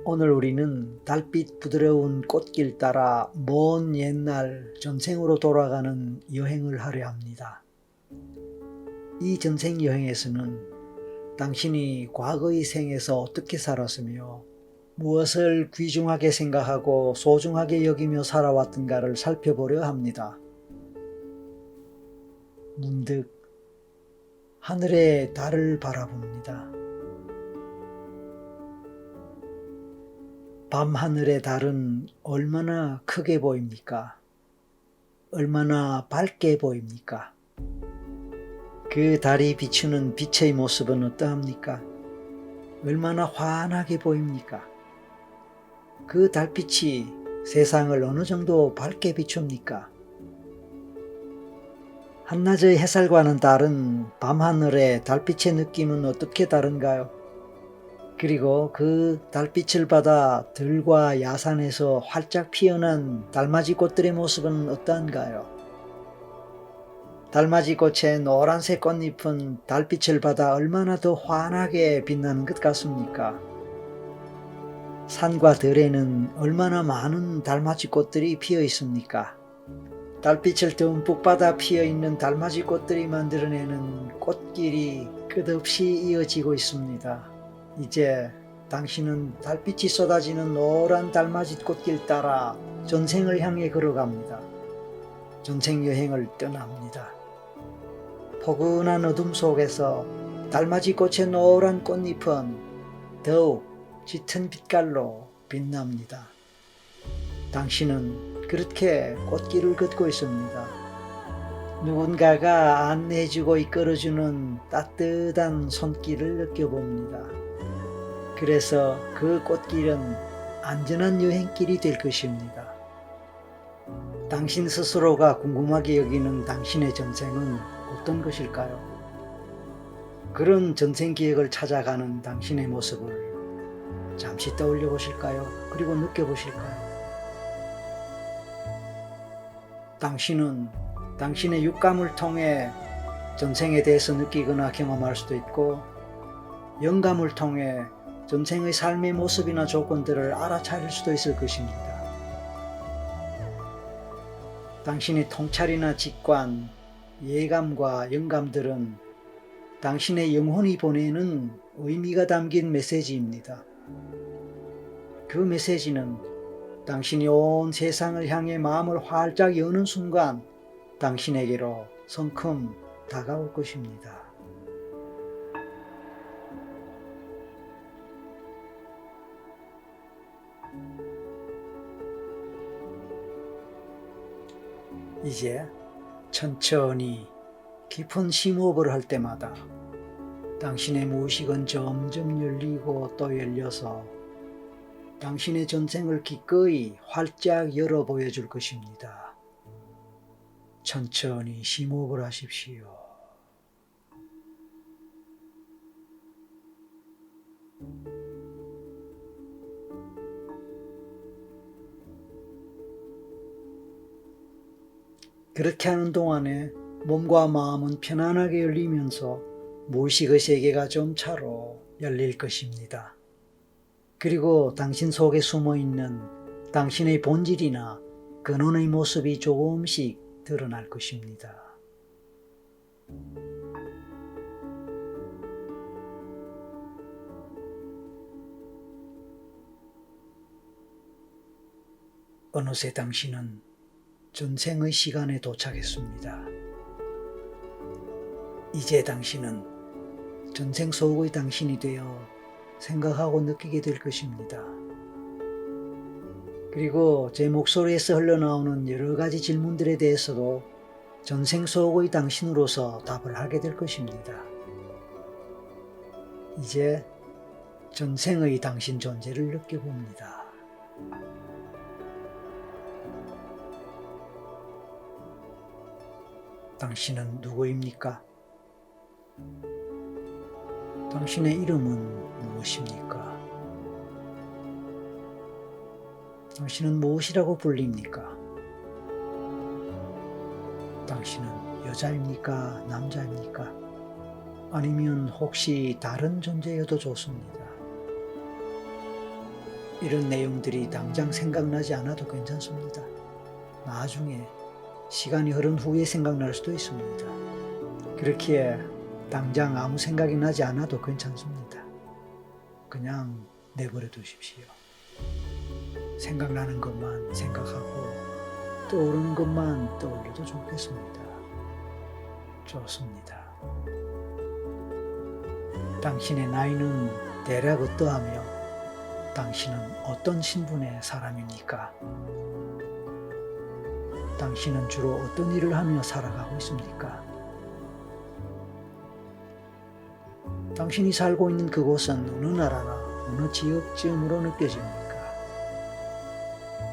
오늘 우리는 달빛 부드러운 꽃길 따라 먼 옛날 전생으로 돌아가는 여행을 하려 합니다. 이 전생 여행에서는 당신이 과거의 생에서 어떻게 살았으며 무엇을 귀중하게 생각하고 소중하게 여기며 살아왔던가를 살펴보려 합니다. 문득 하늘의 달을 바라봅니다. 밤하늘의 달은 얼마나 크게 보입니까? 얼마나 밝게 보입니까? 그 달이 비추는 빛의 모습은 어떠합니까? 얼마나 환하게 보입니까? 그 달빛이 세상을 어느 정도 밝게 비춥니까? 한낮의 햇살과는 다른 밤하늘의 달빛의 느낌은 어떻게 다른가요? 그리고 그 달빛을 받아 들과 야산에서 활짝 피어난 달맞이 꽃들의 모습은 어떠한가요? 달맞이 꽃의 노란색 꽃잎은 달빛을 받아 얼마나 더 환하게 빛나는 것 같습니까? 산과 들에는 얼마나 많은 달맞이 꽃들이 피어 있습니까? 달빛을 듬뿍 받아 피어 있는 달맞이 꽃들이 만들어내는 꽃길이 끝없이 이어지고 있습니다. 이제 당신은 달빛이 쏟아지는 노란 달맞이 꽃길 따라 전생을 향해 걸어갑니다. 전생 여행을 떠납니다. 포근한 어둠 속에서 달맞이 꽃의 노란 꽃잎은 더욱 짙은 빛깔로 빛납니다. 당신은 그렇게 꽃길을 걷고 있습니다. 누군가가 안내해주고 이끌어주는 따뜻한 손길을 느껴봅니다. 그래서 그 꽃길은 안전한 여행길이 될 것입니다. 당신 스스로가 궁금하게 여기는 당신의 전생은 어떤 것일까요? 그런 전생 기억을 찾아가는 당신의 모습을 잠시 떠올려 보실까요? 그리고 느껴보실까요? 당신은 당신의 육감을 통해 전생에 대해서 느끼거나 경험할 수도 있고, 영감을 통해 전생의 삶의 모습이나 조건들을 알아차릴 수도 있을 것입니다. 당신의 통찰이나 직관, 예감과 영감들은 당신의 영혼이 보내는 의미가 담긴 메시지입니다. 그 메시지는 당신이 온 세상을 향해 마음을 활짝 여는 순간 당신에게로 성큼 다가올 것입니다. 이제 천천히 깊은 심호흡을 할 때마다 당신의 무의식은 점점 열리고 또 열려서 당신의 전생을 기꺼이 활짝 열어 보여줄 것입니다. 천천히 심호흡을 하십시오. 그렇게 하는 동안에 몸과 마음은 편안하게 열리면서 무의식의 세계가 점차로 열릴 것입니다. 그리고 당신 속에 숨어있는 당신의 본질이나 근원의 모습이 조금씩 드러날 것입니다. 어느새 당신은 전생의 시간에 도착했습니다. 이제 당신은 전생 속의 당신이 되어 생각하고 느끼게 될 것입니다. 그리고 제 목소리에서 흘러나오는 여러 가지 질문들에 대해서도 전생 속의 당신으로서 답을 하게 될 것입니다. 이제 전생의 당신 존재를 느껴봅니다. 당신은 누구입니까? 당신의 이름은 무엇입니까? 당신은 무엇이라고 불립니까? 당신은 여자입니까? 남자입니까? 아니면 혹시 다른 존재여도 좋습니다. 이런 내용들이 당장 생각나지 않아도 괜찮습니다. 나중에 시간이 흐른 후에 생각날 수도 있습니다. 그렇기에 당장 아무 생각이 나지 않아도 괜찮습니다. 그냥 내버려 두십시오. 생각나는 것만 생각하고 떠오르는 것만 떠올려도 좋겠습니다. 좋습니다. 당신의 나이는 대략 어떠하며 당신은 어떤 신분의 사람입니까? 당신은 주로 어떤 일을 하며 살아가고 있습니까? 당신이 살고 있는 그곳은 어느 나라나 어느 지역쯤으로 느껴집니까?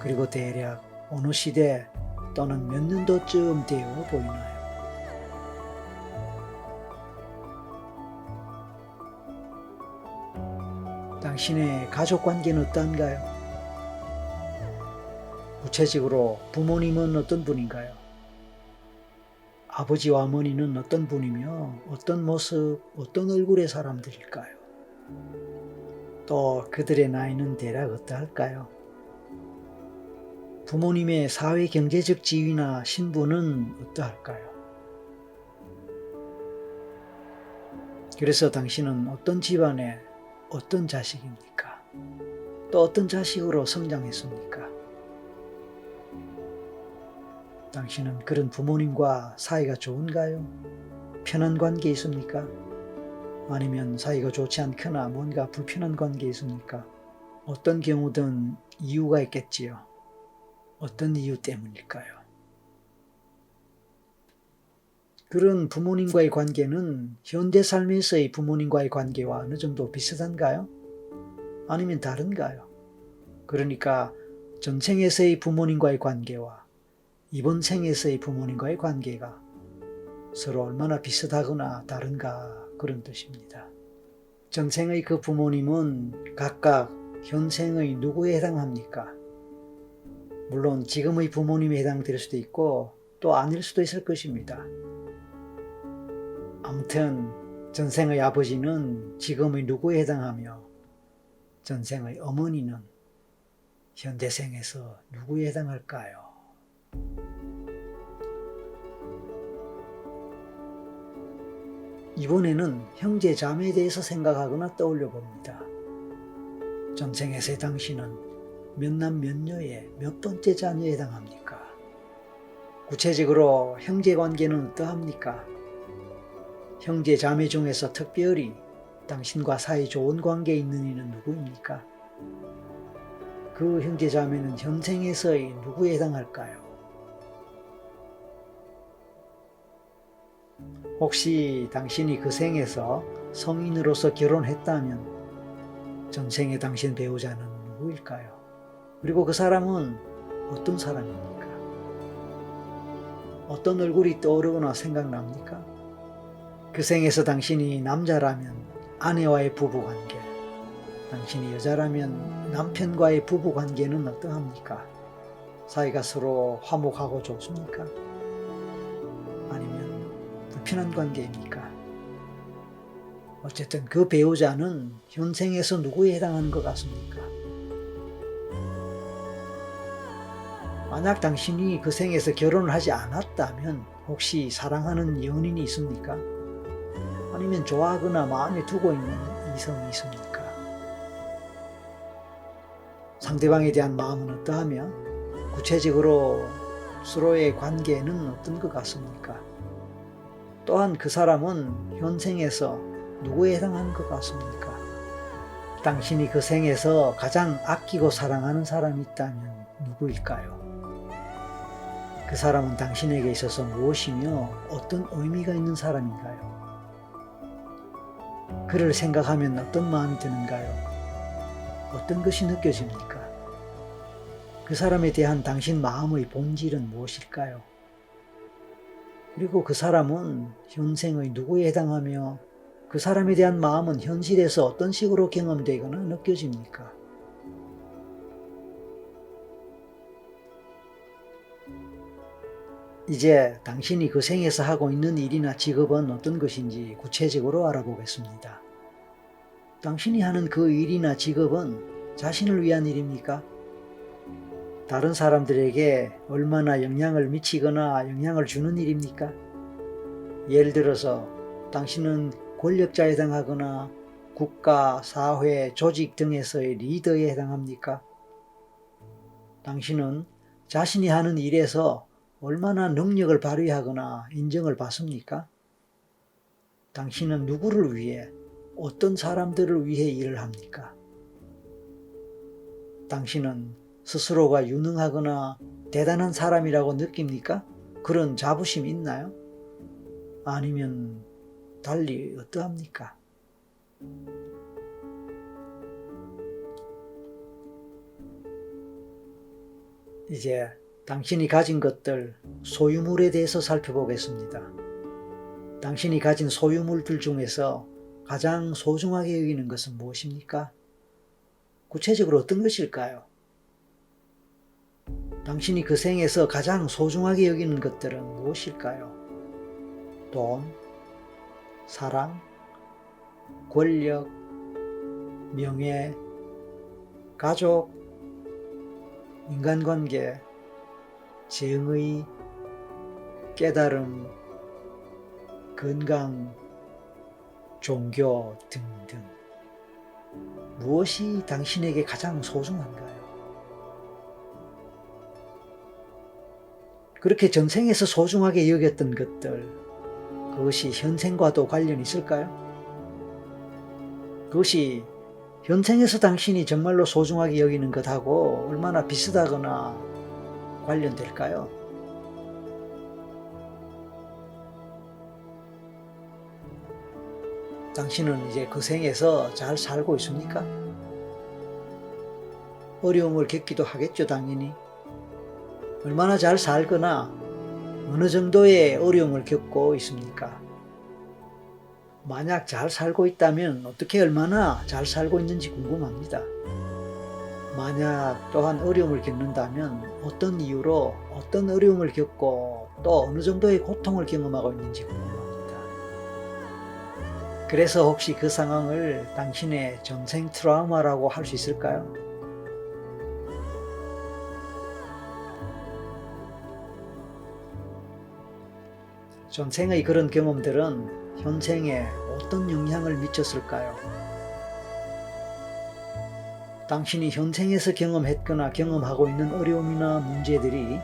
그리고 대략 어느 시대 또는 몇 년도쯤 되어 보이나요? 당신의 가족 관계는 어떤가요? 구체적으로 부모님은 어떤 분인가요? 아버지와 어머니는 어떤 분이며 어떤 모습, 어떤 얼굴의 사람들일까요? 또 그들의 나이는 대략 어떠할까요? 부모님의 사회 경제적 지위나 신분은 어떠할까요? 그래서 당신은 어떤 집안의 어떤 자식입니까? 또 어떤 자식으로 성장했습니까? 당신은 그런 부모님과 사이가 좋은가요? 편한 관계 있습니까? 아니면 사이가 좋지 않거나 뭔가 불편한 관계 있습니까? 어떤 경우든 이유가 있겠지요. 어떤 이유 때문일까요? 그런 부모님과의 관계는 현대 삶에서의 부모님과의 관계와 어느 정도 비슷한가요? 아니면 다른가요? 그러니까 전생에서의 부모님과의 관계와 이번 생에서의 부모님과의 관계가 서로 얼마나 비슷하거나 다른가 그런 뜻입니다. 전생의 그 부모님은 각각 현생의 누구에 해당합니까? 물론 지금의 부모님에 해당될 수도 있고 또 아닐 수도 있을 것입니다. 아무튼 전생의 아버지는 지금의 누구에 해당하며 전생의 어머니는 현대생에서 누구에 해당할까요? 이번에는 형제 자매에 대해서 생각하거나 떠올려 봅니다. 전생에서의 당신은 몇 남 몇 녀의 몇 번째 자녀에 해당합니까? 구체적으로 형제 관계는 어떠합니까? 형제 자매 중에서 특별히 당신과 사이 좋은 관계에 있는 이는 누구입니까? 그 형제 자매는 현생에서의 누구에 해당할까요? 혹시 당신이 그 생에서 성인으로서 결혼했다면 전생의 당신 배우자는 누구일까요? 그리고 그 사람은 어떤 사람입니까? 어떤 얼굴이 떠오르거나 생각납니까? 그 생에서 당신이 남자라면 아내와의 부부관계, 당신이 여자라면 남편과의 부부관계는 어떠합니까? 사이가 서로 화목하고 좋습니까? 아니면 불편한 관계입니까? 어쨌든 그 배우자는 현생에서 누구에 해당하는 것 같습니까? 만약 당신이 그 생에서 결혼을 하지 않았다면 혹시 사랑하는 연인이 있습니까? 아니면 좋아하거나 마음에 두고 있는 이성이 있습니까? 상대방에 대한 마음은 어떠하며 구체적으로 서로의 관계는 어떤 것 같습니까? 또한 그 사람은 현생에서 누구에 해당하는 것 같습니까? 당신이 그 생에서 가장 아끼고 사랑하는 사람이 있다면 누구일까요? 그 사람은 당신에게 있어서 무엇이며 어떤 의미가 있는 사람인가요? 그를 생각하면 어떤 마음이 드는가요? 어떤 것이 느껴집니까? 그 사람에 대한 당신 마음의 본질은 무엇일까요? 그리고 그 사람은 현생의 누구에 해당하며 그 사람에 대한 마음은 현실에서 어떤 식으로 경험되거나 느껴집니까? 이제 당신이 그 생에서 하고 있는 일이나 직업은 어떤 것인지 구체적으로 알아보겠습니다. 당신이 하는 그 일이나 직업은 자신을 위한 일입니까? 다른 사람들에게 얼마나 영향을 미치거나 영향을 주는 일입니까? 예를 들어서 당신은 권력자에 해당하거나 국가, 사회, 조직 등에서의 리더에 해당합니까? 당신은 자신이 하는 일에서 얼마나 능력을 발휘하거나 인정을 받습니까? 당신은 누구를 위해, 어떤 사람들을 위해 일을 합니까? 당신은 스스로가 유능하거나 대단한 사람이라고 느낍니까? 그런 자부심이 있나요? 아니면 달리 어떠합니까? 이제 당신이 가진 것들, 소유물에 대해서 살펴보겠습니다. 당신이 가진 소유물들 중에서 가장 소중하게 여기는 것은 무엇입니까? 구체적으로 어떤 것일까요? 당신이 그 생에서 가장 소중하게 여기는 것들은 무엇일까요? 돈, 사랑, 권력, 명예, 가족, 인간관계, 정의, 깨달음, 건강, 종교 등등. 무엇이 당신에게 가장 소중한가요? 그렇게 전생에서 소중하게 여겼던 것들, 그것이 현생과도 관련이 있을까요? 그것이 현생에서 당신이 정말로 소중하게 여기는 것하고 얼마나 비슷하거나 관련될까요? 당신은 이제 그 생에서 잘 살고 있습니까? 어려움을 겪기도 하겠죠, 당연히. 얼마나 잘 살거나 어느 정도의 어려움을 겪고 있습니까? 만약 잘 살고 있다면 어떻게 얼마나 잘 살고 있는지 궁금합니다. 만약 또한 어려움을 겪는다면 어떤 이유로 어떤 어려움을 겪고 또 어느 정도의 고통을 경험하고 있는지 궁금합니다. 그래서 혹시 그 상황을 당신의 전생 트라우마라고 할 수 있을까요? 전생의 그런 경험들은 현생에 어떤 영향을 미쳤을까요? 당신이 현생에서 경험했거나 경험하고 있는 어려움이나 문제들이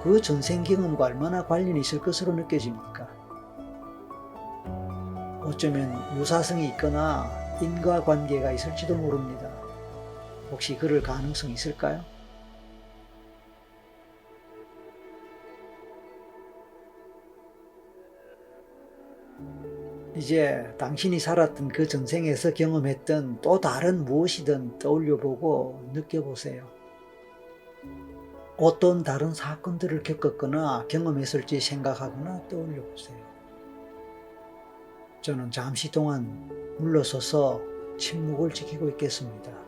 그 전생 경험과 얼마나 관련이 있을 것으로 느껴집니까? 어쩌면 유사성이 있거나 인과관계가 있을지도 모릅니다. 혹시 그럴 가능성이 있을까요? 이제 당신이 살았던 그 전생에서 경험했던 또 다른 무엇이든 떠올려보고 느껴보세요. 어떤 다른 사건들을 겪었거나 경험했을지 생각하거나 떠올려보세요. 저는 잠시 동안 물러서서 침묵을 지키고 있겠습니다.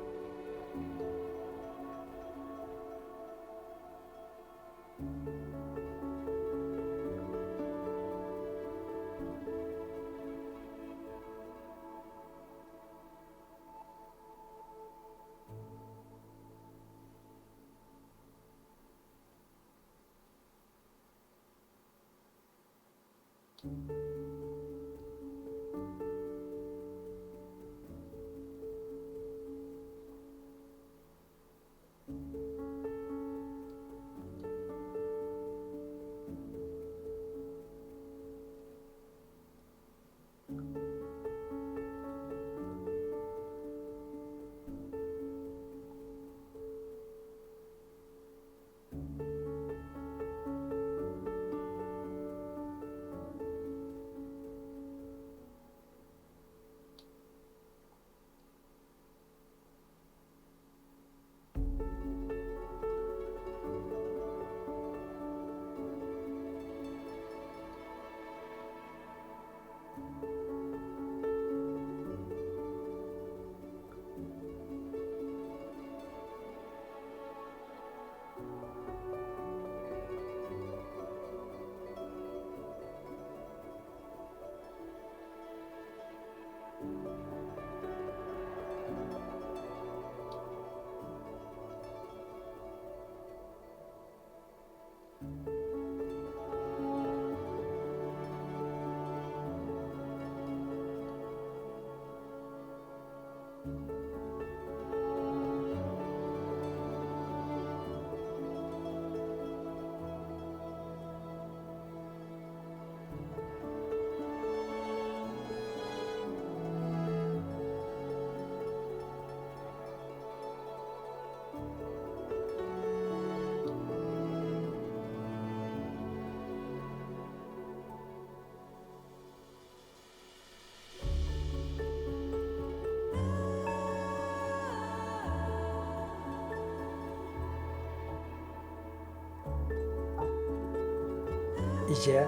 이제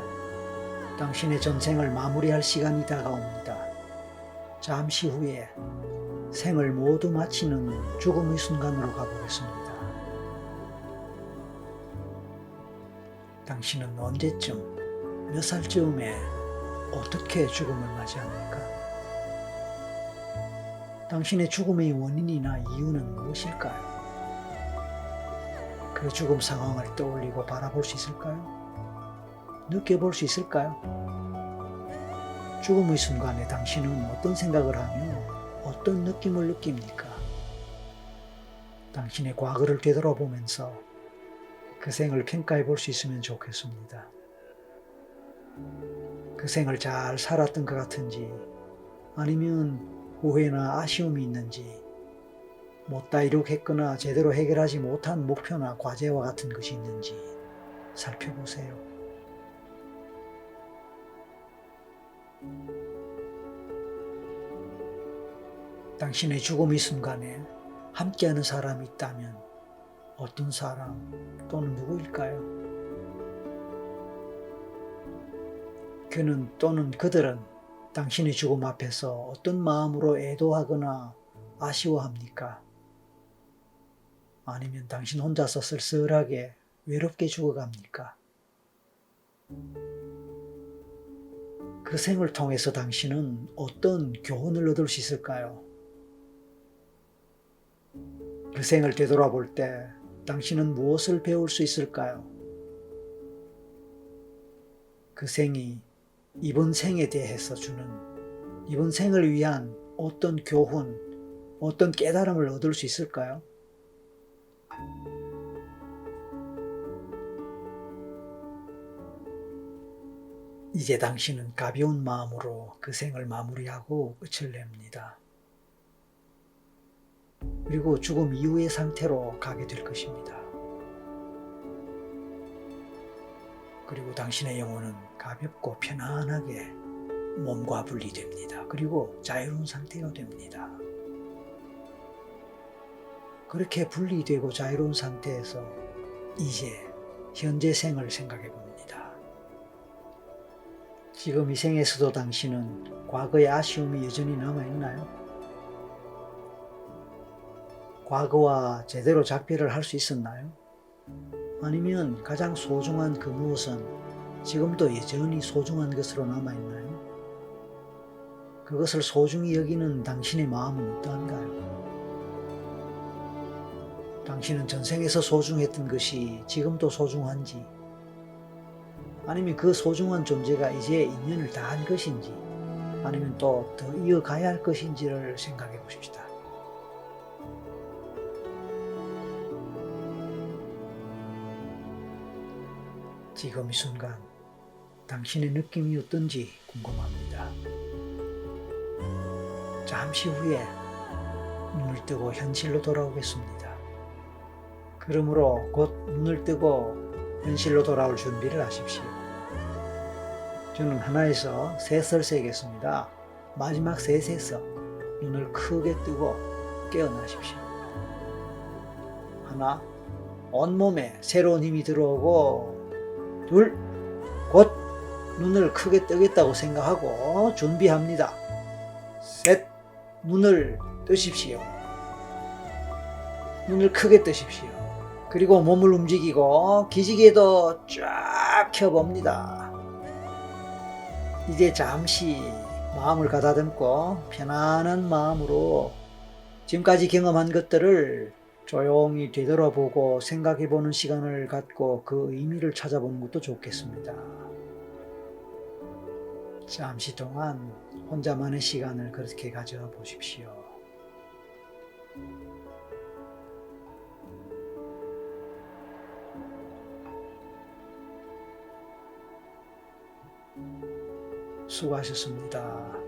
당신의 전생을 마무리할 시간이 다가옵니다. 잠시 후에 생을 모두 마치는 죽음의 순간으로 가보겠습니다. 당신은 언제쯤, 몇 살쯤에 어떻게 죽음을 맞이합니까? 당신의 죽음의 원인이나 이유는 무엇일까요? 그 죽음 상황을 떠올리고 바라볼 수 있을까요? 느껴볼 수 있을까요? 죽음의 순간에 당신은 어떤 생각을 하며 어떤 느낌을 느낍니까? 당신의 과거를 되돌아보면서 그 생을 평가해 볼 수 있으면 좋겠습니다. 그 생을 잘 살았던 것 같은지, 아니면 후회나 아쉬움이 있는지, 못다 이룩했거나 제대로 해결하지 못한 목표나 과제와 같은 것이 있는지 살펴보세요. 당신의 죽음의 순간에 함께하는 사람이 있다면 어떤 사람 또는 누구일까요? 그는 또는 그들은 당신의 죽음 앞에서 어떤 마음으로 애도하거나 아쉬워합니까? 아니면 당신 혼자서 쓸쓸하게 외롭게 죽어갑니까? 그 생을 통해서 당신은 어떤 교훈을 얻을 수 있을까요? 그 생을 되돌아볼 때 당신은 무엇을 배울 수 있을까요? 그 생이 이번 생에 대해서 주는, 이번 생을 위한 어떤 교훈, 어떤 깨달음을 얻을 수 있을까요? 이제 당신은 가벼운 마음으로 그 생을 마무리하고 끝을 냅니다. 그리고 죽음 이후의 상태로 가게 될 것입니다. 그리고 당신의 영혼은 가볍고 편안하게 몸과 분리됩니다. 그리고 자유로운 상태가 됩니다. 그렇게 분리되고 자유로운 상태에서 이제 현재 생을 생각해 봅니다. 지금 이 생에서도 당신은 과거의 아쉬움이 여전히 남아있나요? 과거와 제대로 작별을 할 수 있었나요? 아니면 가장 소중한 그 무엇은 지금도 여전히 소중한 것으로 남아있나요? 그것을 소중히 여기는 당신의 마음은 어떠한가요? 당신은 전생에서 소중했던 것이 지금도 소중한지, 아니면 그 소중한 존재가 이제 인연을 다한 것인지, 아니면 또 더 이어가야 할 것인지를 생각해 보십시다. 지금 이 순간 당신의 느낌이 어떤지 궁금합니다. 잠시 후에 눈을 뜨고 현실로 돌아오겠습니다. 그러므로 곧 눈을 뜨고 현실로 돌아올 준비를 하십시오. 저는 하나에서 셋을 세겠습니다. 마지막 셋에서 눈을 크게 뜨고 깨어나십시오. 하나, 온몸에 새로운 힘이 들어오고, 둘, 곧 눈을 크게 뜨겠다고 생각하고 준비합니다. 셋, 눈을 뜨십시오. 눈을 크게 뜨십시오. 그리고 몸을 움직이고 기지개도 쫙 켜봅니다. 이제 잠시 마음을 가다듬고 편안한 마음으로 지금까지 경험한 것들을 조용히 되돌아보고 생각해보는 시간을 갖고 그 의미를 찾아보는 것도 좋겠습니다. 잠시 동안 혼자만의 시간을 그렇게 가져보십시오. 수고하셨습니다.